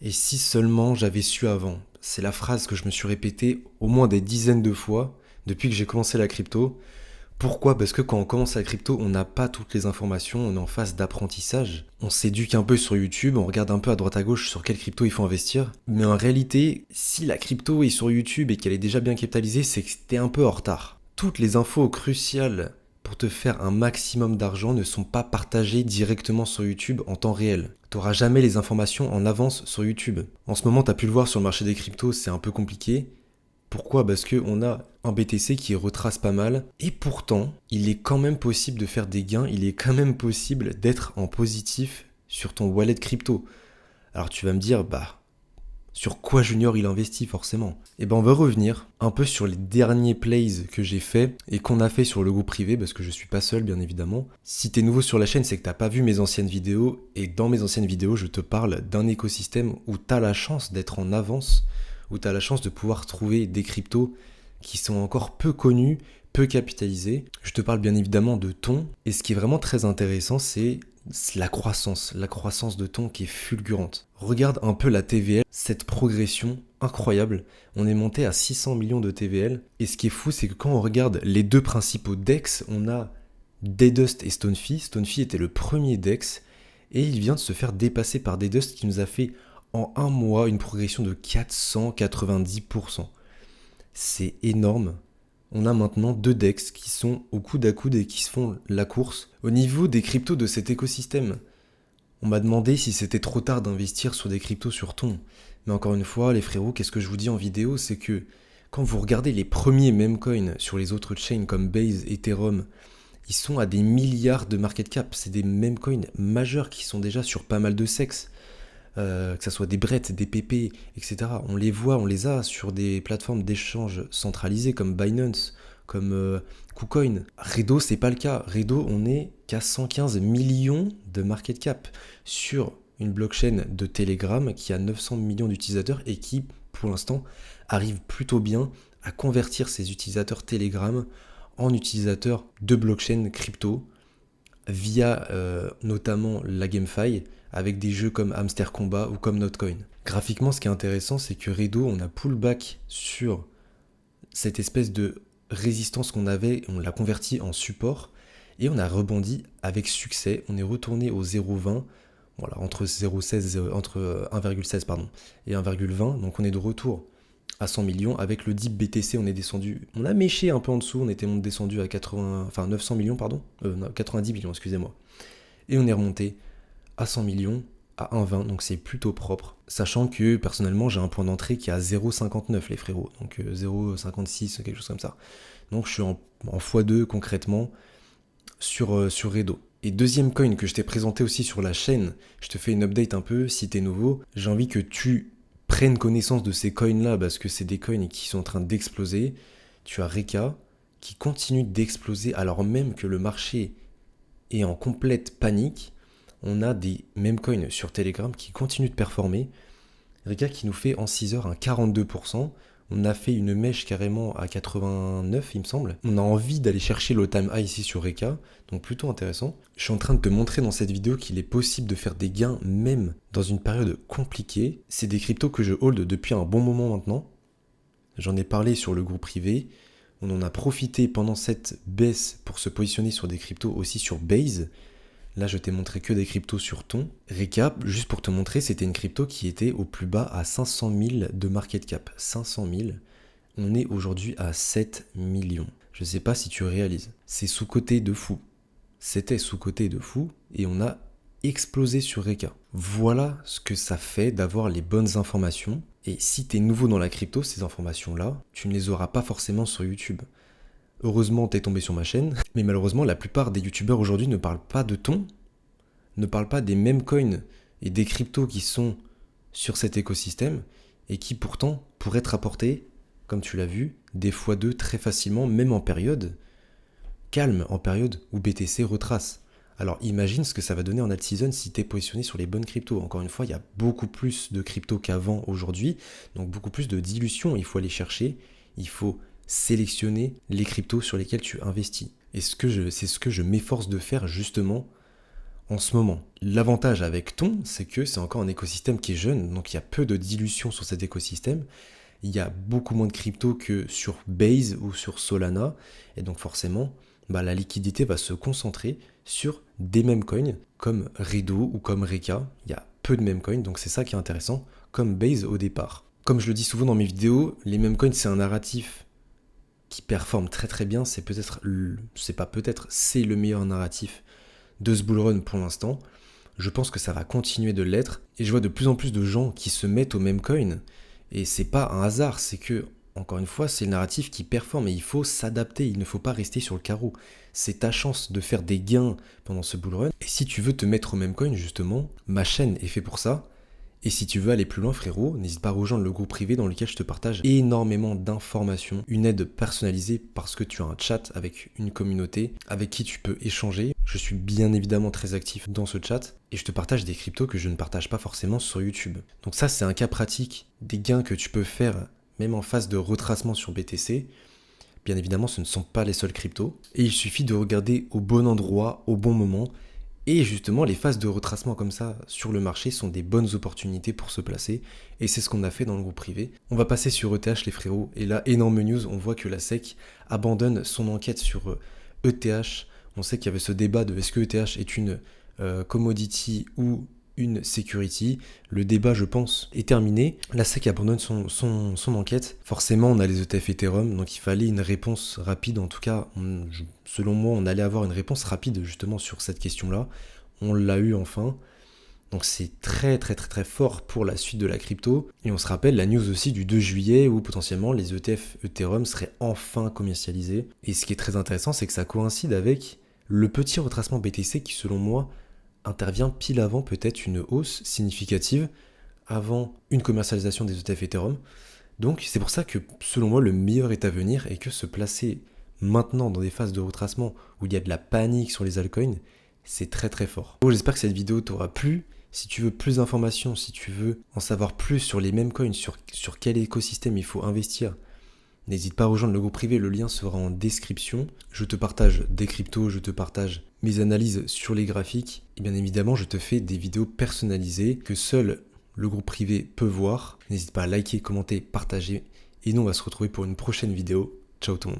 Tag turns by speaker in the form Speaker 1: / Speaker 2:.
Speaker 1: Et si seulement j'avais su avant? C'est la phrase que je me suis répétée au moins des dizaines de fois depuis que j'ai commencé la crypto. Pourquoi? Parce que quand on commence la crypto, on n'a pas toutes les informations, on est en phase d'apprentissage. On s'éduque un peu sur YouTube, on regarde un peu à droite à gauche sur quelle crypto il faut investir. Mais en réalité, si la crypto est sur YouTube et qu'elle est déjà bien capitalisée, c'est que t'es un peu en retard. Toutes les infos cruciales pour te faire un maximum d'argent ne sont pas partagées directement sur YouTube en temps réel. T'auras jamais les informations en avance sur YouTube. En ce moment, t'as pu le voir sur le marché des cryptos, c'est un peu compliqué. Pourquoi? Parce qu'on a un BTC qui retrace pas mal, et pourtant, il est quand même possible de faire des gains, il est quand même possible d'être en positif sur ton wallet crypto. Alors tu vas me dire, sur quoi Junior il investit forcément? Et ben on va revenir un peu sur les derniers plays que j'ai fait et qu'on a fait sur le groupe privé, parce que je suis pas seul bien évidemment. Si t'es nouveau sur la chaîne, c'est que t'as pas vu mes anciennes vidéos, et dans mes anciennes vidéos, je te parle d'un écosystème où t'as la chance d'être en avance, où tu as la chance de pouvoir trouver des cryptos qui sont encore peu connus, peu capitalisés. Je te parle bien évidemment de Ton, et ce qui est vraiment très intéressant, c'est la croissance de Ton qui est fulgurante. Regarde un peu la TVL, cette progression incroyable. On est monté à 600 millions de TVL, et ce qui est fou, c'est que quand on regarde les deux principaux DEX, on a Daydust et Stonefy. Stonefy était le premier DEX, et il vient de se faire dépasser par Daydust qui nous a fait en un mois une progression de 490%. C'est énorme. On a maintenant deux DEX qui sont au coude à coude et qui se font la course. Au niveau des cryptos de cet écosystème, on m'a demandé si c'était trop tard d'investir sur des cryptos sur Ton. Mais encore une fois, les frérots, qu'est-ce que je vous dis en vidéo, c'est que quand vous regardez les premiers memecoins sur les autres chains comme Base, Ethereum, ils sont à des milliards de market cap. C'est des memecoins majeurs qui sont déjà sur pas mal de sexes. Que ce soit des Brett, des PP, etc. On les voit, on les a sur des plateformes d'échange centralisées comme Binance, comme KuCoin. Redo, c'est pas le cas. Redo, on est qu'à 115 millions de market cap sur une blockchain de Telegram qui a 900 millions d'utilisateurs et qui, pour l'instant, arrive plutôt bien à convertir ses utilisateurs Telegram en utilisateurs de blockchain crypto via notamment la GameFi, avec des jeux comme Hamster Combat ou comme Notcoin. Graphiquement, ce qui est intéressant, c'est que Redo, on a pullback sur cette espèce de résistance qu'on avait, on l'a converti en support, et on a rebondi avec succès. On est retourné au 0,20, voilà, entre 0,16, entre 1,16 pardon, et 1,20, donc on est de retour à 100 millions. Avec le dip BTC, on est descendu, on a méché un peu en dessous, on était descendu à 900 millions, pardon, non, 90 millions, excusez-moi. Et on est remonté à 100 millions, à 1,20, donc c'est plutôt propre. Sachant que personnellement, j'ai un point d'entrée qui est à 0,59 les frérots, donc 0,56, quelque chose comme ça. Donc je suis en x2 concrètement sur Redo. Et deuxième coin que je t'ai présenté aussi sur la chaîne, je te fais une update un peu, si t'es nouveau, j'ai envie que tu prennes connaissance de ces coins là parce que c'est des coins qui sont en train d'exploser. Tu as Reka qui continue d'exploser alors même que le marché est en complète panique. On a des meme coins sur Telegram qui continuent de performer. Reka qui nous fait en 6 heures un 42%. On a fait une mèche carrément à 89, il me semble. On a envie d'aller chercher le time high ici sur Reka, donc plutôt intéressant. Je suis en train de te montrer dans cette vidéo qu'il est possible de faire des gains même dans une période compliquée. C'est des cryptos que je hold depuis un bon moment maintenant. J'en ai parlé sur le groupe privé. On en a profité pendant cette baisse pour se positionner sur des cryptos aussi sur Base. Là, je t'ai montré que des cryptos sur Ton. Recap, juste pour te montrer, c'était une crypto qui était au plus bas à 500 000 de market cap. 500 000. On est aujourd'hui à 7 millions. Je ne sais pas si tu réalises. C'est sous-coté de fou. C'était sous-coté de fou et on a explosé sur Reka. Voilà ce que ça fait d'avoir les bonnes informations. Et si tu es nouveau dans la crypto, ces informations-là, tu ne les auras pas forcément sur YouTube. Heureusement, t'es tombé sur ma chaîne, mais malheureusement, la plupart des youtubeurs aujourd'hui ne parlent pas de Ton, ne parlent pas des mêmes coins et des cryptos qui sont sur cet écosystème et qui pourtant pourraient te rapporter, comme tu l'as vu, des x2 très facilement, même en période calme, en période où BTC retrace. Alors imagine ce que ça va donner en alt season si tu es positionné sur les bonnes cryptos. Encore une fois, il y a beaucoup plus de cryptos qu'avant aujourd'hui, donc beaucoup plus de dilution. Il faut aller chercher, il faut sélectionner les cryptos sur lesquels tu investis. Et c'est ce que je m'efforce de faire justement en ce moment. L'avantage avec Ton, c'est que c'est encore un écosystème qui est jeune, donc il y a peu de dilution sur cet écosystème. Il y a beaucoup moins de crypto que sur Base ou sur Solana, et donc forcément, la liquidité va se concentrer sur des meme coins comme Rido ou comme Reka. Il y a peu de meme coins, donc c'est ça qui est intéressant, comme Base au départ. Comme je le dis souvent dans mes vidéos, les meme coins c'est un narratif qui performe très très bien, c'est le meilleur narratif de ce bullrun pour l'instant. Je pense que ça va continuer de l'être, et je vois de plus en plus de gens qui se mettent au meme coin, et c'est pas un hasard, c'est que, encore une fois, c'est le narratif qui performe, et il faut s'adapter, il ne faut pas rester sur le carreau. C'est ta chance de faire des gains pendant ce bullrun, et si tu veux te mettre au meme coin, justement, ma chaîne est faite pour ça. Et si tu veux aller plus loin, frérot, n'hésite pas à rejoindre le groupe privé dans lequel je te partage énormément d'informations, une aide personnalisée parce que tu as un chat avec une communauté avec qui tu peux échanger. Je suis bien évidemment très actif dans ce chat et je te partage des cryptos que je ne partage pas forcément sur YouTube. Donc ça, c'est un cas pratique des gains que tu peux faire même en phase de retracement sur BTC. Bien évidemment, ce ne sont pas les seuls cryptos et il suffit de regarder au bon endroit, au bon moment. Et justement, les phases de retracement comme ça sur le marché sont des bonnes opportunités pour se placer. Et c'est ce qu'on a fait dans le groupe privé. On va passer sur ETH, les frérots. Et là, énorme news, on voit que la SEC abandonne son enquête sur ETH. On sait qu'il y avait ce débat de est-ce que ETH est une commodity ou une security. Le débat, je pense, est terminé. La SEC abandonne son enquête. Forcément, on a les ETF Ethereum, donc il fallait une réponse rapide. En tout cas, selon moi, on allait avoir une réponse rapide justement sur cette question-là. On l'a eu enfin. Donc c'est très très très très fort pour la suite de la crypto. Et on se rappelle la news aussi du 2 juillet où potentiellement les ETF Ethereum seraient enfin commercialisés. Et ce qui est très intéressant, c'est que ça coïncide avec le petit retracement BTC qui, selon moi, intervient pile avant peut-être une hausse significative avant une commercialisation des ETF Ethereum. Donc c'est pour ça que selon moi le meilleur est à venir et que se placer maintenant dans des phases de retracement où il y a de la panique sur les altcoins, c'est très très fort. Bon, j'espère que cette vidéo t'aura plu. Si tu veux plus d'informations, si tu veux en savoir plus sur les mêmes coins, sur quel écosystème il faut investir, n'hésite pas à rejoindre le groupe privé, le lien sera en description. Je te partage des cryptos, je te partage mes analyses sur les graphiques. Et bien évidemment, je te fais des vidéos personnalisées que seul le groupe privé peut voir. N'hésite pas à liker, commenter, partager. Et nous, on va se retrouver pour une prochaine vidéo. Ciao tout le monde.